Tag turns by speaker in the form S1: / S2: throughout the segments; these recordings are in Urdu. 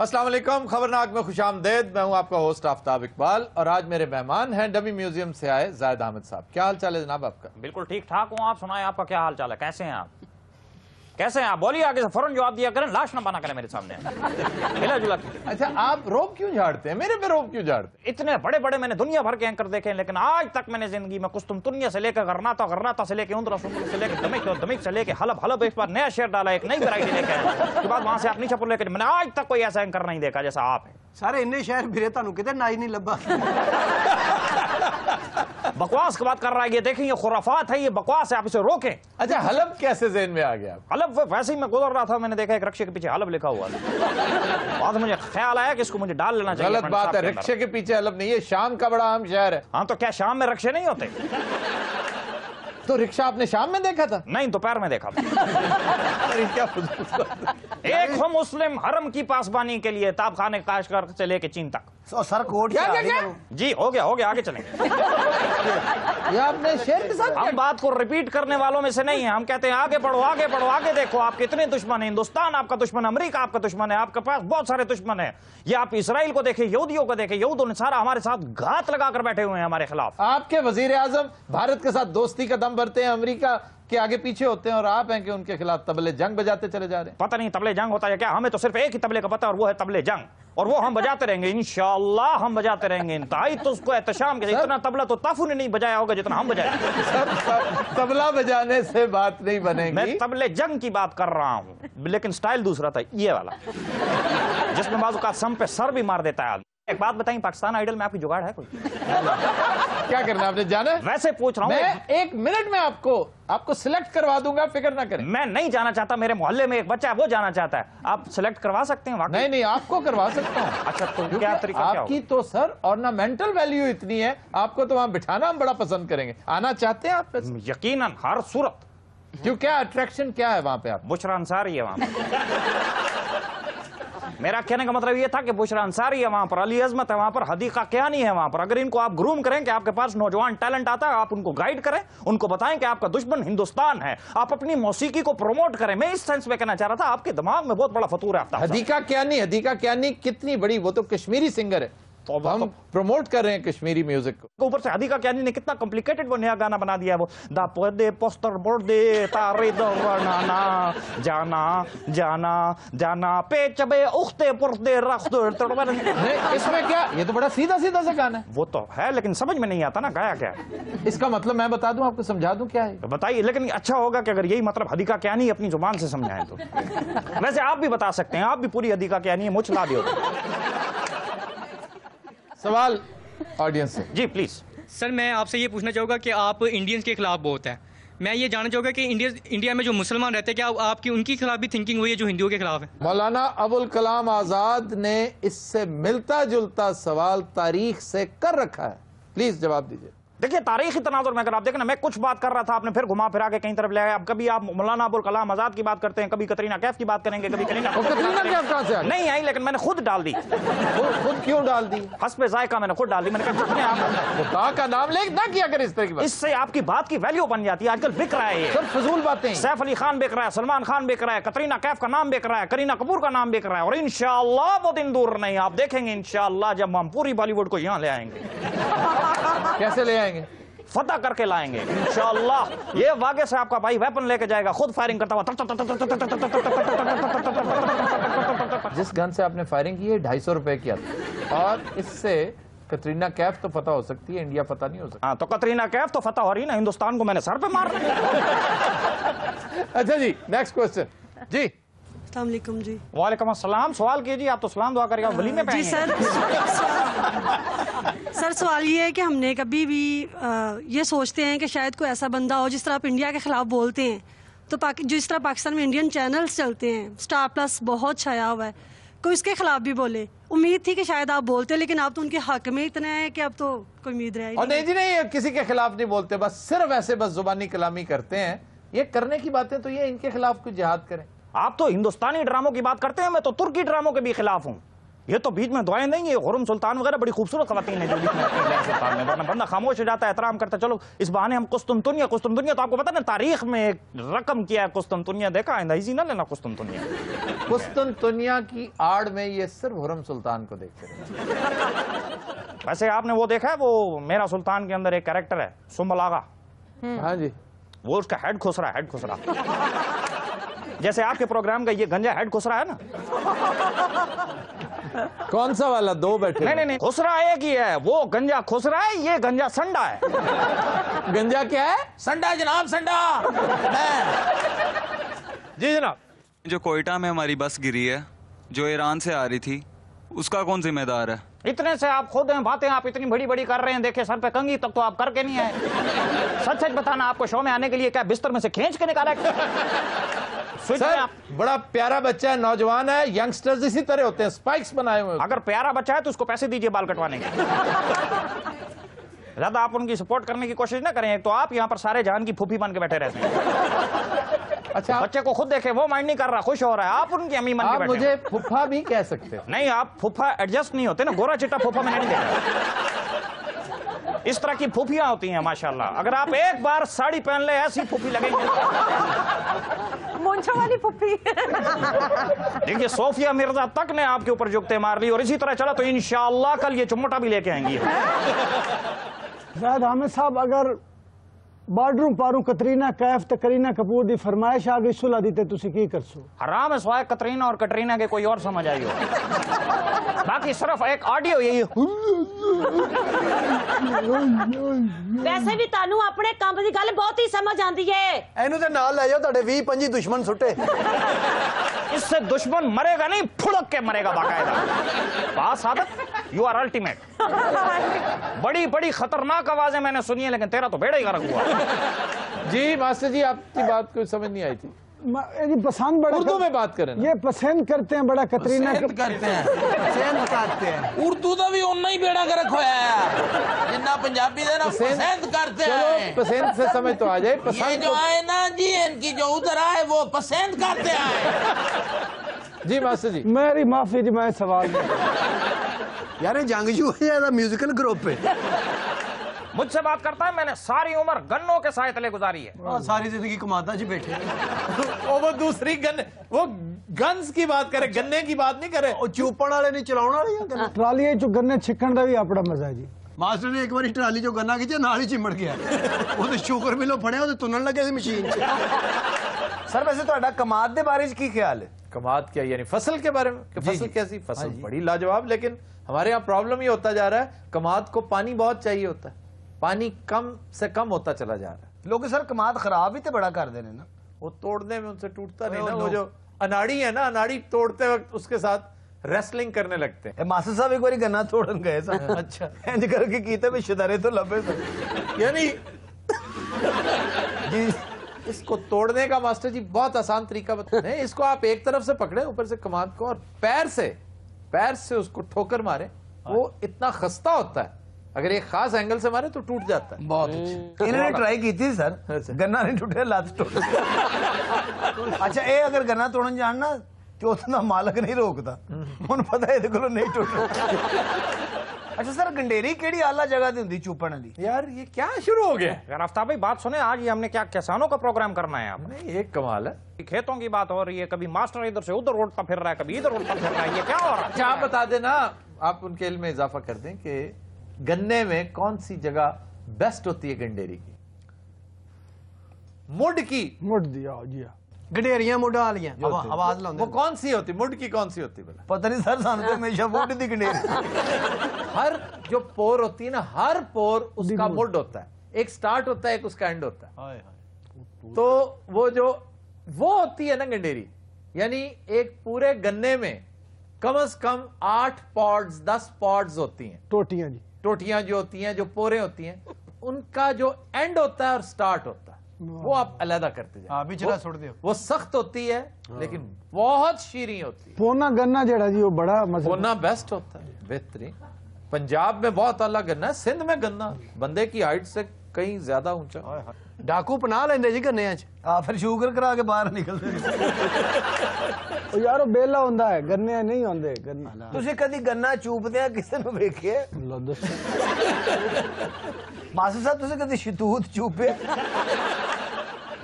S1: السلام علیکم، خبرناک میں خوش آمدید۔ میں ہوں آپ کا ہوسٹ آفتاب اقبال، اور آج میرے مہمان ہیں ڈمی میوزیم سے آئے زاہد احمد صاحب۔ کیا حال چال ہے جناب آپ کا؟
S2: بالکل ٹھیک ٹھاک ہوں، آپ سنائیں آپ کا کیا حال چال ہے؟ کیسے ہیں آپ؟ کیسے ہیں آپ؟ بولیے، آگے سے فوراً جواب دیا کریں، لاش نہ بنا کریں میرے سامنے۔ ملا جلا۔
S1: اچھا، آپ روب کیوں جھاڑتے ہیں؟ میرے پہ روب کیوں جھاڑتے ہیں؟
S2: اتنے بڑے بڑے میں نے دنیا بھر کے اینکر دیکھے ہیں، لیکن آج تک میں نے زندگی میں قسطنطنیہ سے لے کر غرناطہ سے لے کے اندرا سے لے کے دمشق سے لے کے حلب ایک بار نیا شہر ڈالا، ایک نئی ورائٹی لے کے آئے، اس کے بعد وہاں سے آپ نیچے پر لے کے میں نے آج تک کوئی ایسا اینکر نہیں دیکھا جیسا آپ ہیں۔
S3: سارے انہیں شہر پھرے تانوں کتے نائی نہیں لبا۔
S2: بکواس کی بات کر رہا ہے یہ، دیکھیں یہ خرافات ہے، یہ بکواس ہے، آپ اسے روکیں۔
S1: اچھا، حلب کیسے ذہن میں آ گیا؟
S2: حلب ویسے ہی میں گزر رہا تھا، میں نے دیکھا ایک رکشے کے پیچھے حلب لکھا ہوا تھا، بعد مجھے خیال آیا کہ اس کو مجھے ڈال لینا چاہیے۔
S1: غلط بات ہے، رکشے کے پیچھے حلب نہیں ہے، شام کا بڑا اہم شہر ہے۔
S2: ہاں تو کیا شام میں رکشے نہیں ہوتے؟
S1: تو رکشہ آپ نے شام میں دیکھا تھا؟
S2: نہیں، دوپہر میں دیکھا تھا۔
S1: کیا فضول بات ہے۔
S2: ایک ہو مسلم حرم کی پاسبانی کے لیے تاب خانے کاشغر سے لے کے چین تک۔
S3: سر کوٹ
S1: کیا
S2: جی ہو گیا آگے چلیں گے۔
S1: یہ آپ نے شیر کے ساتھ
S2: ہم بات کو ریپیٹ کرنے والوں میں سے نہیں ہیں، ہم کہتے ہیں آگے بڑھو آگے دیکھو، آپ کے اتنے دشمن ہیں، ہندوستان آپ کا دشمن ہے، امریکہ آپ کا دشمن ہے، آپ کے پاس بہت سارے دشمن ہیں۔ یہ آپ اسرائیل کو دیکھیں، یہودیوں کو دیکھیں، یہود و نصارہ ہمارے ساتھ گھات لگا کر بیٹھے ہوئے ہیں ہمارے خلاف۔
S1: آپ کے وزیر اعظم بھارت کے ساتھ دوستی کا دم بھرتے ہیں، امریکہ کے آگے پیچھے ہوتے ہیں، اور آپ ہیں کہ ان کے خلاف طبلے جنگ بجاتے چلے جا رہے ہیں۔
S2: پتہ نہیں طبلے جنگ ہوتا ہے کیا، ہمیں تو صرف ایک ہی طبلے کا پتہ، اور وہ ہے طبلے جنگ، اور وہ ہم بجاتے رہیں گے انشاءاللہ، ہم بجاتے رہیں گے انتہائی تو اس کو احتشام کے۔ اتنا طبلہ تو تافو نے نہیں بجایا ہوگا جتنا ہم بجائے۔
S1: سر، طبلہ بجانے سے بات نہیں بنے
S2: میں
S1: گی۔
S2: طبلے جنگ کی بات کر رہا ہوں، لیکن سٹائل دوسرا تھا، یہ والا جس میں بعض اوقات سم پہ سر بھی مار دیتا ہے آدمی۔ ایک بات بتائیں، پاکستان آئیڈل میں آپ کی جگاڑ ہے کوئی؟
S1: کیا کرنا ہے آپ نے جانا ہے؟
S2: ویسے پوچھ رہا ہوں،
S1: میں ایک منٹ میں آپ کو سلیکٹ کروا دوں گا، فکر نہ کریں۔
S2: میں نہیں جانا چاہتا، میرے محلے میں ایک بچہ ہے وہ جانا چاہتا ہے، آپ سلیکٹ کروا سکتے ہیں؟ واقعی
S1: نہیں، آپ کو کروا سکتا ہوں۔
S2: اچھا، تو کیا طریقہ کیا
S1: آپ کی تو سر آرنامنٹل ویلیو اتنی ہے، آپ کو تو وہاں بٹھانا ہم بڑا پسند کریں گے۔ آنا چاہتے ہیں آپ؟
S2: یقیناً، ہر صورت۔
S1: کیوں، کیا اٹریکشن کیا ہے وہاں پہ؟ آپ
S2: بشرا انصاری ہے وہاں پر۔ میرا کہنے کا مطلب یہ تھا کہ بشرا انصاری ہے وہاں پر، علی عظمت ہے وہاں پر، حدیقہ کیانی ہے وہاں پر۔ اگر ان کو آپ گروم کریں کہ آپ کے پاس نوجوان ٹیلنٹ آتا ہے، آپ ان کو گائیڈ کریں، ان کو بتائیں کہ آپ کا دشمن ہندوستان ہے، آپ اپنی موسیقی کو پروموٹ کریں۔ میں اس سینس میں کہنا چاہ رہا تھا، آپ کے دماغ میں بہت بڑا فطور ہے۔
S1: حدیقہ کیانی کتنی بڑی، وہ تو کشمیری سنگر ہے، ہم پروموٹ کر رہے ہیں کشمیری میوزک کو۔
S2: اوپر سے حدیقہ کیانی نے کتنا کمپلیکیٹڈ وہ نیا گانا بنا دیا ہے، وہ دا پودے پوسٹر بورڈ دے تارے دورنانا جانا جانا جانا پیچبے اختے پردے رخت۔
S1: اس میں کیا، یہ تو بڑا سیدھا سا گانا ہے۔
S2: وہ تو ہے، لیکن سمجھ میں نہیں آتا نا گایا کیا ہے۔
S1: اس کا مطلب میں بتا دوں آپ کو، سمجھا دوں کیا ہے؟
S2: بتائیے، لیکن اچھا ہوگا کہ اگر یہی مطلب حدیقہ کیانی اپنی زبان سے سمجھائیں تو۔ ویسے آپ بھی بتا سکتے ہیں، آپ بھی پوری حدیقہ کیانی مجھ لا دیو۔
S1: سوال آڈینس سے۔
S2: جی پلیز
S4: سر، میں آپ سے یہ پوچھنا چاہوں گا کہ آپ انڈینز کے خلاف بہت ہیں، میں یہ جاننا چاہوں گا کہ انڈیا میں جو مسلمان رہتے ہیں، کیا آپ کی ان کی خلاف بھی تھنکنگ ہوئی ہے جو ہندوؤں کے خلاف ہے؟
S1: مولانا ابوالکلام آزاد نے اس سے ملتا جلتا سوال تاریخ سے کر رکھا ہے، پلیز جواب دیجئے۔
S2: دیکھیے، تاریخی تناظر میں اگر آپ دیکھیں نا، میں کچھ بات کر رہا تھا، آپ نے پھر گھما پھرا کے کہیں طرف لے آئے۔ اب کبھی آپ مولانا ابوالکلام آزاد کی بات کرتے ہیں، کبھی کترینہ کیف کی بات کریں گے، کبھی
S1: کترینہ کیف کہاں سے آئی؟
S2: نہیں آئی، لیکن میں نے خود ڈال دی۔
S1: خود کیوں ڈال دی؟
S2: حسب ذائقہ میں نے خود ڈال دی۔ میں نے کہا جتنے آپ
S1: خدا کا نام لے نہ کیا کرے اس طرح کی بات،
S2: اس سے آپ کی بات کی ویلیو بن جاتی ہے۔ آج کل بک رہا ہے یہ،
S1: سر فضول باتیں۔
S2: سیف علی خان بک رہا ہے، سلمان خان بک رہا ہے، کترینہ کیف کا نام بک رہا ہے، کرینہ کپور کا نام بک رہا ہے، اور انشاءاللہ وہ دن دور نہیں، آپ دیکھیں گے انشاءاللہ جب ہم پوری بالی ووڈ کو یہاں لے آئیں گے۔
S1: کیسے لے آئیں گے؟
S2: فتح کر کے لائیں گے انشاءاللہ۔ یہ واقعے سے آپ کا بھائی ویپن لے کے جائے گا، خود فائرنگ کرتا ہوا۔
S1: جس گن سے آپ نے فائرنگ کی ہے 250 روپے کی آتی، اور اس سے کترینہ کیف تو فتح ہو سکتی ہے، انڈیا فتح نہیں ہو سکتا۔
S2: ہاں تو کترینہ کیف تو فتح ہو رہی نا، ہندوستان کو میں نے سر پہ مار دیا۔
S1: اچھا جی، نیکسٹ کوسچن جی۔
S5: السلام علیکم جی۔
S2: وعلیکم السلام، سوال کیجیے۔ آپ تو سلام دعا کرے گا، ولیمے پہ
S5: جی سر، سر سوال یہ ہے کہ ہم نے کبھی بھی یہ سوچتے ہیں کہ شاید کوئی ایسا بندہ ہو جس طرح آپ انڈیا کے خلاف بولتے ہیں، تو جس طرح پاکستان میں انڈین چینلز چلتے ہیں، سٹار پلس بہت چھایا ہوا ہے، کوئی اس کے خلاف بھی بولے۔ امید تھی کہ شاید آپ بولتے، لیکن آپ تو ان کے حق میں اتنا ہے کہ اب تو کوئی امید رہی
S1: اور نہیں جی، نہیں، کسی کے خلاف نہیں بولتے، بس صرف ایسے بس زبانی کلامی کرتے ہیں۔ یہ کرنے کی باتیں تو یہ ان کے خلاف کوئی جہاد کریں۔
S2: آپ تو ہندوستانی ڈراموں کی بات کرتے ہیں، میں تو ترکی ڈراموں کے بھی خلاف ہوں۔ یہ تو بیچ میں دعائیں نہیں ہیں. خرم سلطان وغیرہ بڑی خوبصورت خواتین ہیں جو بیچ میں آتی ہیں سلطان میں, ورنہ بندہ خاموش ہو جاتا ہے, احترام کرتا ہے. چلو اس بہانے ہم قسطنطنیہ تو آپ کو پتا نا تاریخ میں ایک رقم کیا ہے قسطنطنیہ, دیکھا آئندہ ایزی نہ لینا قسطنطنیہ.
S1: قسطنطنیہ کی آڑ میں یہ صرف حرم سلطان کو دیکھتے ہیں.
S2: ویسے آپ نے وہ دیکھا ہے وہ میرا سلطان کے اندر ایک کریکٹر ہے سنبل آغا,
S1: ہاں جی,
S2: وہ اس کا ہیڈ خسرا جیسے آپ کے پروگرام کا یہ گنجا ہیڈ خسرا ہے نا.
S1: کون سا والا؟ دو بیٹھے.
S2: نہیں خسرا ایک ہی ہے, وہ گنجا خسرا ہے, یہ گنجا سنڈا ہے.
S1: گنجا کیا ہے؟
S6: سنڈا جناب, سنڈا.
S1: جی جناب.
S7: جو کوئٹہ میں ہماری بس گری ہے جو ایران سے آ رہی تھی, اس کا کون ذمہ دار ہے؟
S2: اتنے سے آپ خود ہیں, باتیں آپ اتنی بڑی بڑی کر رہے ہیں, دیکھیں سر پہ کنگھی تک تو آپ کر کے نہیں آئے. سچ بتانا, آپ کو شو میں آنے کے لیے کیا بستر میں سے کھینچ کے نکالا ہے؟
S1: سر بڑا پیارا بچہ ہے, نوجوان ہے, ینگسٹرز اسی طرح ہوتے ہیں, سپائکس بنائے ہوئے.
S2: اگر پیارا بچہ ہے تو اس کو پیسے دیجئے بال کٹوانے کے. زیادہ آپ ان کی سپورٹ کرنے کی کوشش نہ کریں, ایک تو آپ یہاں پر سارے جہان کی پھوپھی بن کے بیٹھے رہتے ہیں.
S1: اچھا,
S2: بچے کو خود دیکھیں, وہ مائنڈ نہیں کر رہا, خوش ہو رہا ہے, آپ ان کی امی بن کے
S1: آپ
S2: بیٹھے
S1: مجھے پھپھا بھی کہہ سکتے ہیں.
S2: نہیں, آپ پھوپھا ایڈجسٹ نہیں ہوتے نا, گورا چٹا پھوپھا میں نہیں دیکھا. اس طرح کی پھوپھیاں ہوتی ہیں ماشاءاللہ, اگر آپ ایک بار ساڑی پہن لیں ایسی پھوپھی لگیں گے.
S8: مونچھوں والی پھوپھی.
S2: دیکھیے صوفیہ مرزا تک نے آپ کے اوپر جگتے مار لی, اور اسی طرح چلا تو انشاءاللہ کل یہ چمٹا بھی لے کے آئیں گی.
S3: زاہد حامد صاحب, اگر بارڈروں پاروں کترینہ کیف تے کرینہ کپور دی فرمائش آ گئی صلح دی تے تسی کی کرسو؟
S2: حرام ہے سوائے کترینہ اور کٹرینہ کے کوئی اور سمجھ آئی ہو. باقی صرف ایک آڈیو یہی.
S8: ویسے بھی تانوں اپنے کام دی گل بہت ہی سمجھ آندی ہے.
S3: اینو تے نال لے جاؤ, تہاڈے 20-25 دشمن سٹے.
S2: اس سے دشمن مرے گا نہیں, پھڑک کے مرے گا باقاعدہ. بات سعادت, یو آر الٹیمیٹ. بڑی بڑی خطرناک آوازیں میں نے سنی ہیں, لیکن تیرا تو بیڑا ہی غرق ہوا.
S1: جی ماسٹر جی, آپ کی بات کوئی سمجھ نہیں آئی تھی.
S3: پسند بڑا
S1: اردو میں بات کریں.
S3: یہ پسند کرتے ہیں بڑا کترینہ
S6: کرتے ہیں,
S3: پسند کرتے ہیں.
S6: اردو دا بھی اُنّا ہی بیڑا گرک ہویا ہے جنہ پنجابی دے نا پسند کرتے ہیں.
S1: چلو پسند سے سمجھ تو آ جائے.
S6: یہ
S1: پسند
S6: جو آئے نا جی, ان کی جو ادھر آئے وہ پسند کرتے ہیں.
S1: جی ماسٹر جی,
S3: میری معافی جی, میں سوال
S9: یار جنگجو ہے یا میوزیکل گروپ ہے؟
S2: مجھ سے بات کرتا ہے, میں نے ساری عمر گنوں کے سائے تلے گزاری ہے.
S3: ساری زندگی کماتا جی بیٹھے.
S1: وہ دوسری گن, وہ گنز کی بات کرے, گنے کی بات نہیں کرے.
S3: چوپن والے نہیں چلاؤنا رہی ٹرالی چ گنے چھکن دا بھی اپنا مزہ ہے جی.
S9: ماسٹر نے ایک بار ٹرالی جو گنا کھچیا نال ہی چمڑ گیا. وہ تو شوگر ملو پھڑیا, وہ تنن لگے سی مشین.
S3: سر ویسے تہاڈا کماد دے بارے کی خیال ہے؟
S1: کماد کیا یعنی فصل کے بارے میں کہ فصل کیسی؟ فصل بڑی لاجواب, لیکن ہمارے یہاں پرابلم یہ ہوتا جا رہا ہے, کماد کو پانی بہت چاہیے ہوتا ہے, پانی کم سے کم ہوتا چلا جا رہا ہے.
S3: لوگ سر کماد خراب ہی تے بڑا کر دے نا.
S1: وہ توڑنے میں ان سے ٹوٹتا نہیں نا. وہ جو اناڑی ہے نا, اناڑی توڑتے وقت اس کے ساتھ ریسلنگ کرنے لگتے ہیں.
S3: ماسٹر صاحب ایک باری گنا توڑن گئے سر. اچھا, انج کر کے کیتے میں شدارے تو لبے سر.
S1: یعنی جی اس کو توڑنے کا ماسٹر جی بہت آسان طریقہ بتائیں. اس کو آپ ایک طرف سے پکڑیں اوپر سے کماد کو, اور پیر سے اس کو ٹھوکر ماریں. وہ اتنا خستہ ہوتا ہے, اگر ایک خاص اینگل سے مارے تو ٹوٹ جاتا ہے.
S3: بہت اچھا. انہوں نے ٹرائی کی تھی سر, گنا نہیں ٹوٹے, لات ٹوٹ. اچھا, اے اگر گنا توڑن جاننا تو اتنا مالک نہیں روکتا, انہوں پتا ہے دیکھو نہیں ٹوٹ. اچھا سر, گنڈیری کیڑی اعلیٰ جگہ دی ہوندی چوپن دی؟
S1: یار یہ کیا شروع ہو گیا
S2: یار آفتاب بھائی بات سنیں, آج یہ ہم نے کیا کسانوں کا پروگرام کرنا ہے. آپ
S1: نہیں, ایک کمال ہے.
S2: کھیتوں کی بات ہو رہی ہے, کبھی ماسٹر ادھر سے ادھر اڑتا پھر رہا ہے, کبھی ادھر اڑتا پھر رہا ہے, یہ کیا ہو رہا ہے؟
S1: اچھا آپ بتا دینا, آپ ان کے علم میں اضافہ کر دیں کہ گنے میں کون سی جگہ بیسٹ ہوتی ہے گنڈیری کی؟ مڈ کی.
S3: مڈ دیا جی.
S9: گڈیریاں مڈا لیاں آواز لاؤں.
S1: وہ کون سی ہوتی, مڈ کی کون سی ہوتی بلا؟
S3: پتہ نہیں سر, سانو تو ہمیشہ مڈ دی گنڈیری.
S1: ہر جو پور ہوتی ہے نا, ہر پور اس کا مڈ ہوتا ہے, ایک سٹارٹ ہوتا ہے, ایک اس کا اینڈ ہوتا ہے. تو وہ جو وہ ہوتی ہے نا گنڈیری, یعنی ایک پورے گنے میں کم از کم 8 پوڈز 10 پوڈز ہوتی ہیں.
S3: ٹوٹیاں جی,
S1: ٹوٹیاں جو ہوتی ہیں, جو پورے ہوتی ہیں, ان کا جو اینڈ ہوتا ہے اور سٹارٹ ہوتا ہے وہ آپ علیحدہ کرتے جائیں.
S9: بچڑا چھوڑ دیو.
S1: وہ سخت ہوتی ہے لیکن بہت شیریں ہوتی ہے.
S3: پونا گنا جڑا جی وہ بڑا مزہ.
S1: پونا بیسٹ ہوتا ہے, بہترین. پنجاب میں بہت اعلیٰ گنا ہے, سندھ میں گنا بندے کی ہائٹ سے کہیں زیادہ اونچا.
S9: ڈاکو پناہ لیندے جی گنے چ.
S3: پھر شوگر کرا کے باہر نکلتے
S10: یار بیلا ہوندا ہے گنے نہیں ہوندے گنا.
S3: تسی کدی گنا چوپدے کسے نو ویکھیا ماسٹر صاحب تسی کدی شتوت چوپے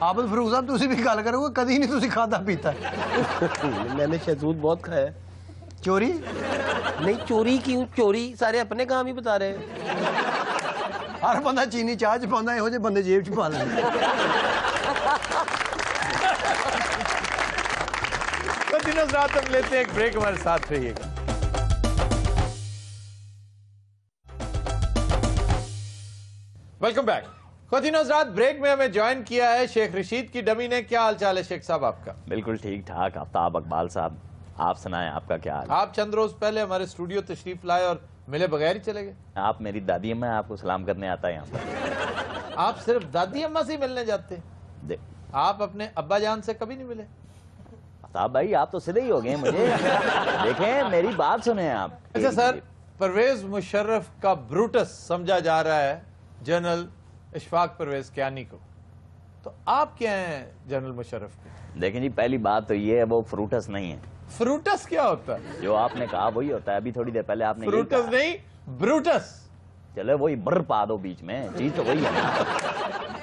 S9: عابد فروغ صاحب تسی بھی گل کرو کدی نہیں تسی کھادا پیتا.
S6: میں نے شہتوت بہت کھایا ہے.
S9: چوری
S6: نہیں چوری کیوں چوری سارے اپنے کام ہی بتا رہے ہیں.
S9: ہر بندہ چینی چاہ چ پاؤندا ਇਹੋ ਜਿਹੇ ਬੰਦੇ ਜੇਬ ਚ ਪਾ ਲੈਂਦੇ.
S1: خواتین حضرات ہم لیتے ہیں ایک بریک, ہمارے ساتھ رہیے گا. Welcome back. خواتین حضرات بریک میں ہمیں جوائن کیا ہے شیخ رشید کی ڈمی نے. کیا حال چال ہے شیخ صاحب آپ کا؟
S2: بالکل ٹھیک ٹھاک. آفتاب اقبال صاحب آپ سنائیں آپ کا کیا حال؟
S1: آپ چند روز پہلے ہمارے اسٹوڈیو تشریف لائے اور ملے بغیر ہی چلے گئے.
S2: آپ میری دادی اماں آپ کو سلام کرنے آتا ہے یہاں پر.
S1: آپ صرف دادی اماں سے ہی ملنے جاتے ہیں, آپ اپنے ابا جان سے کبھی نہیں ملے؟
S2: آفتاب بھائی آپ تو سیدھے ہی ہو گئے مجھے. دیکھیں میری بات سنیں آپ.
S1: اچھا سر, پرویز مشرف کا بروٹس سمجھا جا رہا ہے جنرل اشفاق پرویز کیانی کو, تو آپ کیا ہیں جنرل مشرف کے؟
S2: دیکھیں جی پہلی بات تو یہ ہے وہ فروٹس نہیں ہے.
S1: فروٹس کیا ہوتا ہے؟
S2: جو آپ نے کہا وہی ہوتا ہے. ابھی تھوڑی دیر پہلے آپ نے
S1: فروٹس نہیں بروٹس.
S2: چلے وہی بر پا دو بیچ میں, چیز تو وہی ہے.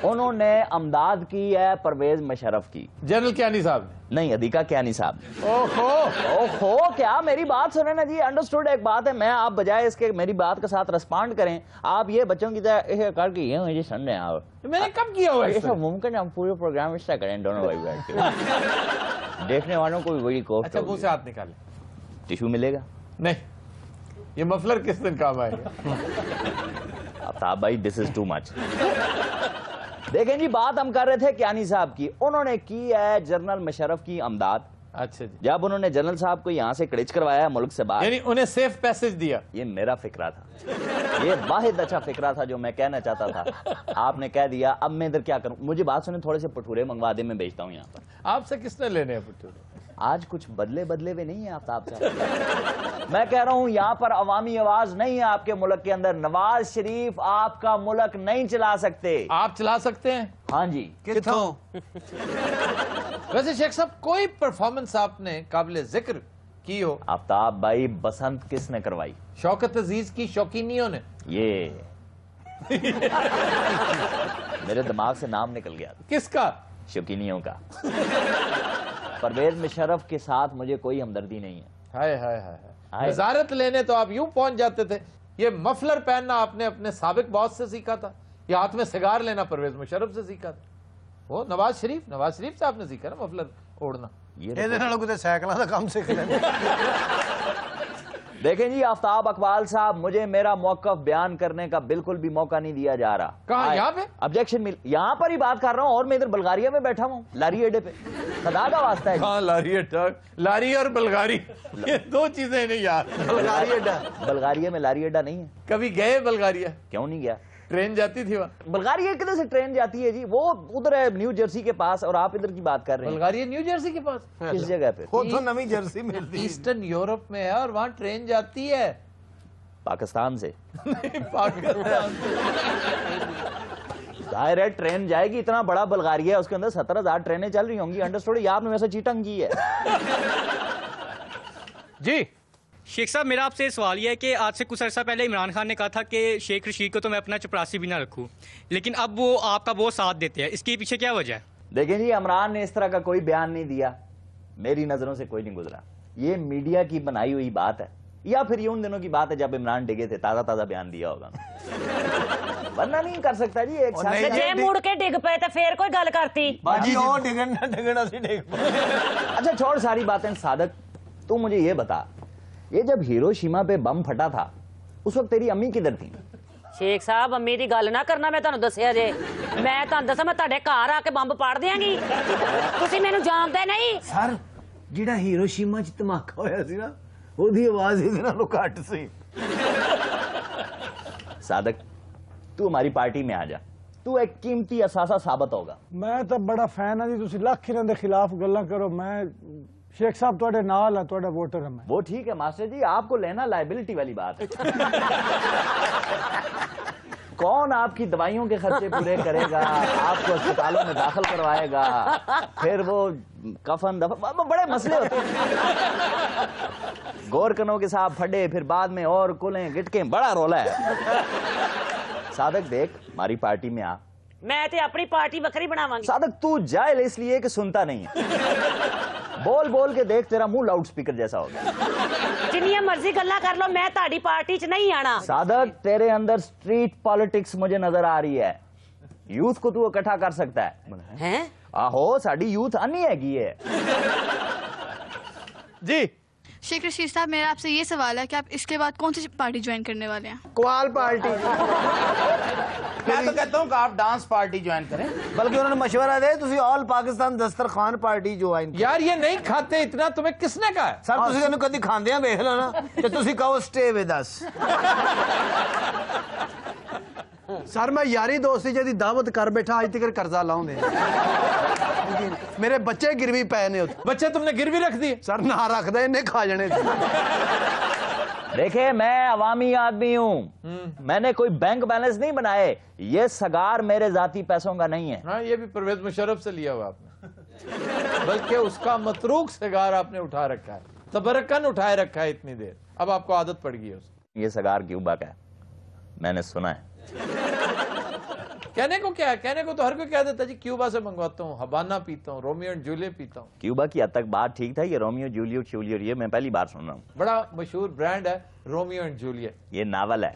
S2: انہوں نے امداد کی ہے پرویز مشرف کی.
S1: جنرل کیانی صاحب نے
S2: نہیں, ادیکا کیانی صاحب.
S1: اوہو
S2: کیا میری بات سنیں نا جی. انڈرسٹوڈ ایک بات ہے, میں آپ بجائے اس کے میری بات کے ساتھ رسپانڈ کریں, آپ یہ بچوں کی طرح کر کے یہ مجھے سن رہے ہیں. آپ
S1: میں نے کب کیا ہوا
S2: ایسا ممکن ہم پورے پروگرام اس طرح کریں دونوں بھائی بیٹھ کے. دیکھنے والوں کو بھی بڑی کوفت.
S1: اچھا منہ سے ہاتھ نکالیں.
S2: ٹیشو ملے گا؟
S1: نہیں, یہ مفلر کس دن کام آئے گا؟
S2: آفتاب بھائی دس از ٹو مچ. دیکھیں جی بات ہم کر رہے تھے کیانی صاحب کی. انہوں نے کی ہے جنرل مشرف کی امداد.
S1: اچھا جی.
S2: جب انہوں نے جنرل صاحب کو یہاں سے کڑچ کروایا ملک سے باہر,
S1: یعنی انہیں سیف پیسج دیا.
S2: یہ میرا فکرہ تھا, یہ واحد اچھا فکرہ تھا جو میں کہنا چاہتا تھا. آپ نے کہہ دیا, اب میں ادھر کیا کروں. مجھے بات سنیں, تھوڑے سے پٹھورے منگوا دیں, میں بھیجتا ہوں یہاں پر.
S1: آپ سے کس نے لینے ہیں پٹھورے؟
S2: آج کچھ بدلے ہوئے نہیں ہیں آفتاب صاحب. میں کہہ رہا ہوں یہاں پر عوامی آواز نہیں ہے آپ کے ملک کے اندر. نواز شریف آپ کا ملک نہیں چلا سکتے.
S1: آپ چلا سکتے ہیں؟
S2: ہاں جی.
S9: کتوں؟
S1: ویسے شیخ صاحب کوئی پرفارمنس آپ نے قابل ذکر کی ہو؟
S2: آفتاب بھائی بسنت کس نے کروائی؟
S1: شوکت عزیز کی شوقینیوں نے.
S2: یہ میرے دماغ سے نام نکل گیا.
S1: کس کا؟
S2: شوقینیوں کا. پرویز مشرف کے ساتھ مجھے کوئی ہمدردی نہیں ہے.
S1: ہائے ہائے ہائے. وزارت لینے تو آپ یوں پہنچ جاتے تھے. یہ مفلر پہننا آپ نے اپنے سابق باس سے سیکھا تھا, یہ ہاتھ میں سگار لینا پرویز مشرف سے سیکھا تھا. وہ نواز شریف سے آپ نے سیکھا نا مفلر اوڑھنا.
S9: یہ سائیکلوں کا کام سیکھ لیں.
S2: دیکھیں جی آفتاب اقبال صاحب, مجھے میرا موقف بیان کرنے کا بالکل بھی موقع نہیں دیا جا رہا.
S1: کہاں؟ یہاں پہ
S2: آبجیکشن یہاں پر ہی بات کر رہا ہوں, اور میں ادھر بلغاریہ میں بیٹھا ہوں لاری اڈے پہ. خدا کا واسطہ ہے.
S1: ہاں لاری اڈا, لاری اور بلغاری یہ دو چیزیں نہیں یار.
S9: بلغاری اڈا,
S2: بلغاریہ میں لاری اڈا نہیں ہے.
S1: کبھی گئے بلغاریہ؟
S2: کیوں نہیں گیا؟
S1: ٹرین جاتی تھی وہاں.
S2: بلغاریہ کدھر سے ٹرین جاتی ہے جی؟ وہ ادھر ہے نیو جرسی کے پاس, اور آپ ادھر کی بات کر رہے ہیں.
S1: بلغاریہ نیو جرسی کے پاس
S2: کس جگہ پہ؟
S3: وہ تو نویں جرسی ملتی ہے,
S1: ایسٹرن یورپ میں ہے, اور وہاں ٹرین جاتی ہے.
S2: پاکستان سے
S1: پاکستان
S2: ظاہر ہے ٹرین جائے گی. اتنا بڑا بلغاریہ ہے, اس کے اندر 70,000 ٹرینیں چل رہی ہوں گی. انڈرسٹوڈ؟ یہ آپ نے ویسے چیٹنگ کی ہے.
S4: جی شیخ صاحب, میرا آپ سے سوال یہ ہے کہ آج سے کچھ عرصہ پہلے عمران خان نے کہا تھا کہ شیخ رشید کو تو میں اپنا چپراسی بھی نہ رکھوں, لیکن اب وہ آپ کا بہت ساتھ دیتے ہیں. اس کے پیچھے کیا وجہ ہے؟
S2: دیکھیں جی عمران نے اس طرح کا کوئی بیان نہیں دیا, میری نظروں سے کوئی نہیں گزرا. یہ میڈیا کی بنائی ہوئی بات ہے, یا پھر یہ ان دنوں کی بات ہے جب عمران ڈگے تھے, تازہ بیان دیا ہوگا. ورنہ نہیں کر سکتا جی. ایک ساتھ
S8: جے مڑ کے ڈگ پے تو پھر کوئی گل کرتی.
S3: باجی وہ ڈگنا سی ڈگ.
S2: اچھا چھوڑ ساری باتیں. صادق تو مجھے یہ بتا, یہ جب ہیروشیما پہ بم پھٹا تھا اس وقت تیری امی کدھر تھی؟
S8: شیخ صاحب امی دی گل نہ کرنا, میں تانوں دسیا جے, میں تانوں دسا میں تہاڈے گھر آ کے بمب پاڑ دیاں گی. تسی مینوں جانتے نہیں.
S3: سر جیڑا ہیروشیما چ دھماکہ ہویا سی نا, ਉਹਦੀ ਆਵਾਜ਼ ਇਹਦੇ ਨਾਲੋਂ ਘੱਟ ਸੀ.
S2: صادق تو ہماری پارٹی میں آ جا, تو ایک قیمتی اثاثہ ثابت ہوگا.
S10: میں تو بڑا فین ہاں جی, تسی لاکھ انہاں دے خلاف گلاں کرو, میں شیخ صاحب تواڈے نال ہاں, تواڈا ووٹر ہاں میں.
S2: وہ ٹھیک ہے ماسٹر جی, آپ کو لینا لائبلٹی والی بات ہے. کون آپ کی دوائیوں کے خرچے پورے کرے گا, آپ کو اسپتالوں میں داخل کروائے گا, پھر وہ کفن دفن, بڑے مسئلے ہوتے ہیں. گور کنوں کے ساتھ پھڈے, پھر بعد میں اور کلیں گٹکیں, بڑا رولا ہے. صادق دیکھ ہماری پارٹی میں آ,
S8: میں تے اپنی پارٹی بکری بناواں گی.
S2: صادق تو جائل اس لیے کہ سنتا نہیں ہے, بول بول کے دیکھ تیرا منہ لاؤڈ سپیکر جیسا ہوگا.
S8: جنیاں مرضی گلاں کر لو, میں تہاڈی پارٹی چ نہیں آنا.
S2: صادق تیرے اندر سٹریٹ پالیٹکس مجھے نظر آ رہی ہے, یوتھ کو تو اکٹھا کر سکتا ہے.
S8: ہیں
S2: آہو ساڈی یوتھ انی ہے ہے.
S1: جی
S11: شیخ رشید صاحب, میرا آپ سے یہ سوال ہے کہ آپ اس کے بعد کون سی پارٹی جوائن کرنے والے ہیں؟
S3: کوال پارٹی.
S6: میں تو کہتا ہوں کہ آپ ڈانس پارٹی جوائن کریں.
S3: بلکہ انہوں نے مشورہ دے تسی آل پاکستان دسترخوان پارٹی جوائن کریں.
S1: یار یہ نہیں کھاتے اتنا, تمہیں کس نے کہا ہے؟
S3: سر تسی انہوں کدی کھاندے ہیں ویکھ لو نا, تے تسی کہو سٹے ود اس.
S9: سر میں یاری دوستی جدی دعوت کر بیٹھا اج تک قرضہ لاؤں دے. میرے بچے گروی پے نے.
S1: بچے تم نے گروی رکھ دی؟
S9: سر نہ رکھ دے, انہیں کھا جانے.
S2: دیکھیں میں عوامی آدمی ہوں, میں نے کوئی بینک بیلنس نہیں بنائے, یہ سگار میرے ذاتی پیسوں کا نہیں ہے.
S1: ہاں یہ بھی پرویز مشرف سے لیا ہوا آپ نے, بلکہ اس کا متروک سگار آپ نے اٹھا رکھا ہے, تبرکن اٹھائے رکھا ہے اتنی دیر, اب آپ کو عادت پڑ گئی ہے اس کی.
S2: یہ سگار کیوبا کا ہے, میں نے سنا ہے.
S1: کہنے کو کیا ہے, کہنے کو تو ہر کوئی کہہ دیتا جی کیوبا سے منگواتا ہوں, ہبانا پیتا ہوں, رومیو اینڈ جولیٹ پیتا ہوں.
S2: کیوبا کی حد تک بات ٹھیک تھا, یہ رومیو جولیٹ یہ میں پہلی بار سن رہا ہوں.
S1: بڑا مشہور برانڈ ہے رومیو اینڈ جولیٹ.
S2: یہ ناول ہے.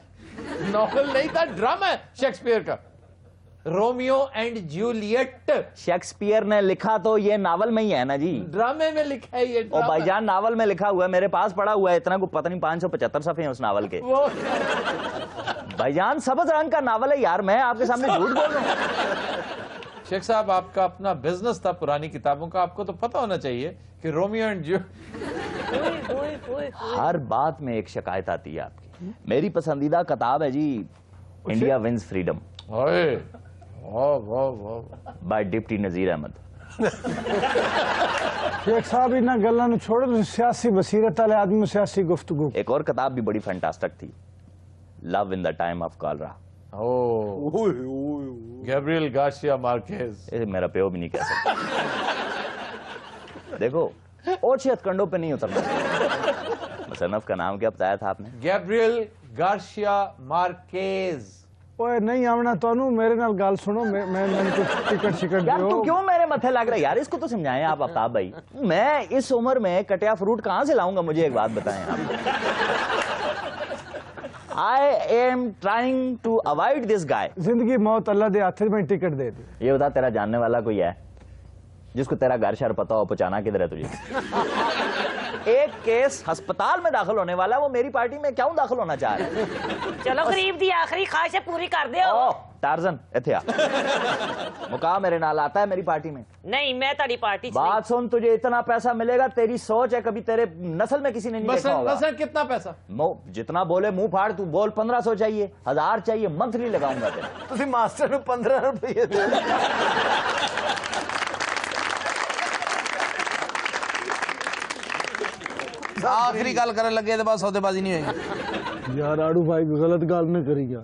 S1: ناول نہیں تھا, ڈرامہ ہے شیکسپیئر کا, رومیو اینڈ جولیٹ.
S2: شیکسپیئر نے لکھا تو یہ ناول میں ہی ہے نا جی,
S1: ڈرامے میں لکھا ہے یہ.
S2: او بھائی جان ناول میں لکھا ہوا ہے, میرے پاس پڑا ہوا ہے, اتنا کو پتہ نہیں 575 صفحے ہیں اس ناول کے. بھائی جان سبز رنگ کا ناول ہے یار, میں آپ کے سامنے جھوٹ بول رہا ہوں.
S1: شیخ صاحب آپ کا اپنا بزنس تھا پرانی کتابوں کا, آپ کو تو پتہ ہونا چاہیے کہ رومیو اینڈ
S2: ہر بات میں ایک شکایت آتی ہے آپ کی. میری پسندیدہ کتاب ہے جی India wins freedom by deputy Nazir Ahmad.
S10: شیخ صاحب انہاں گلاں نوں چھوڑو, تسی سیاسی بصیرت والے آدمی, سیاسی گفتگو.
S2: ایک اور کتاب بھی بڑی فینٹاسٹک تھی, love in the time of cholera.
S1: Gabriel Garcia Marquez.
S2: میرا پیو بھی نہیں کہہ سکتا. دیکھو اوچھت کنڈوں پہ نہیں اترنا. مصنف کا نام کیا بتایا تھا آپ نے؟
S1: Gabriel Garcia مارکیز.
S10: اوے نہیں آونا تانوں, میرے نال گل سنو, میں کچھ ٹکٹ شکٹ
S2: یار
S10: دیو.
S2: تو کیوں میرے متھے لگ رہا ہے یار, اس کو تو سمجھائیں آپ آفتاب بھائی. میں اس عمر میں کٹیا فروٹ کہاں سے لاؤں گا, مجھے ایک بات بتائیں آپ. I am trying to avoid this guy.
S10: زندگی موت اللہ دے ہاتھ میں ٹکٹ دے دی.
S2: یہ بتا تیرا جاننے والا کوئی ہے جس کو تیرا گھر شہر پتا ہو, پہچانا کدھر ہے تجھے؟ ایک کیس ہسپتال میں داخل ہونے والا ہے, وہ میری پارٹی میں کیوں داخل ہونا چاہ رہا ہے؟
S8: چلو غریب دی آخری خواہش پوری کر دیو.
S2: ٹارزن ایتھے آ, مقام میرے نال آتا ہے میری پارٹی میں.
S8: نہیں میں تہاڈی پارٹی چ
S2: بات سن, تجھے اتنا پیسہ ملے گا, تیری سوچ ہے کبھی تیرے نسل میں کسی نے نہیں دیکھا ہوگا.
S1: مثلا کتنا پیسہ؟
S2: جتنا بولے منہ پھاڑ, تو بول 1500 چاہیے, 1000 چاہیے, منتھلی لگاؤں گا تیرے.
S3: تسی ماسٹر نوں 15 روپے دے.
S6: آخری گل کرن لگے تے بس سودے بازی نہیں ہوئی.
S10: یار آڑو بھائی غلط گل نہیں کری گا,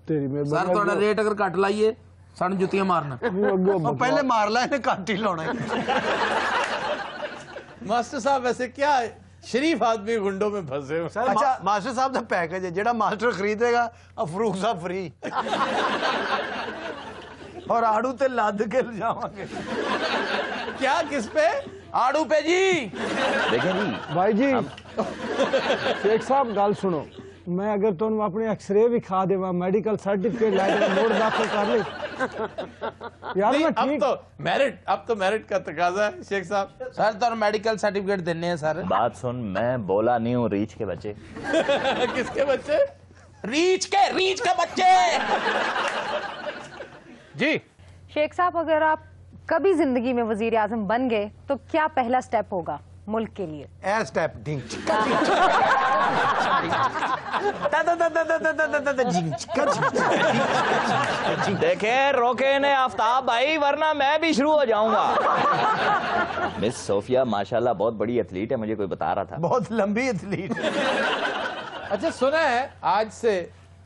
S10: تیری
S6: سر
S10: مہربانی.
S6: تہاڈا ریٹ اگر کٹ لائیے سن جتیاں مارنا.
S9: پہلے مار لا, انہیں کٹ ہی لاؤنا.
S1: ماسٹر صاحب ویسے کیا ہے, شریف آدمی گنڈوں میں پھنسے ہو.
S9: اچھا ماسٹر صاحب دا پیکج ہے, جیڑا ماسٹر خریدے گا فروخ صاحب فری.
S3: اور آڑو تے لاد کے جاواں گے.
S1: کیا کس پہ؟
S6: آڑو پہ جی.
S2: دیکھیں جی
S10: بھائی جی شیخ صاحب گل سنو, میں اگر تمہیں اپنے ایکس رے بھی کھا دے, میڈیکل سرٹیفکیٹ لے کے موڑ داخل کر لے یار, میں ٹھیک.
S1: اب تو میرٹ کا تقاضا ہے شیخ صاحب.
S6: سر تو میڈیکل سرٹیفکیٹ دینے ہیں سر.
S2: بات سن, میں بولا نہیں ہوں ریچ کے بچے.
S1: کس کے بچے؟
S6: ریچ کے بچے.
S1: جی
S12: شیخ صاحب, اگر آپ کبھی زندگی میں وزیر اعظم بن گئے تو کیا پہلا سٹیپ ہوگا ملک کے لیے؟
S9: اے سٹیپ
S2: دیکھیں روکے نے آفتاب بھائی, ورنہ میں بھی شروع ہو جاؤں گا. مس صوفیہ ماشاءاللہ بہت بڑی ایتھلیٹ ہے, مجھے کوئی بتا رہا تھا.
S3: بہت لمبی ایتھلیٹ.
S1: اچھا سنا ہے آج سے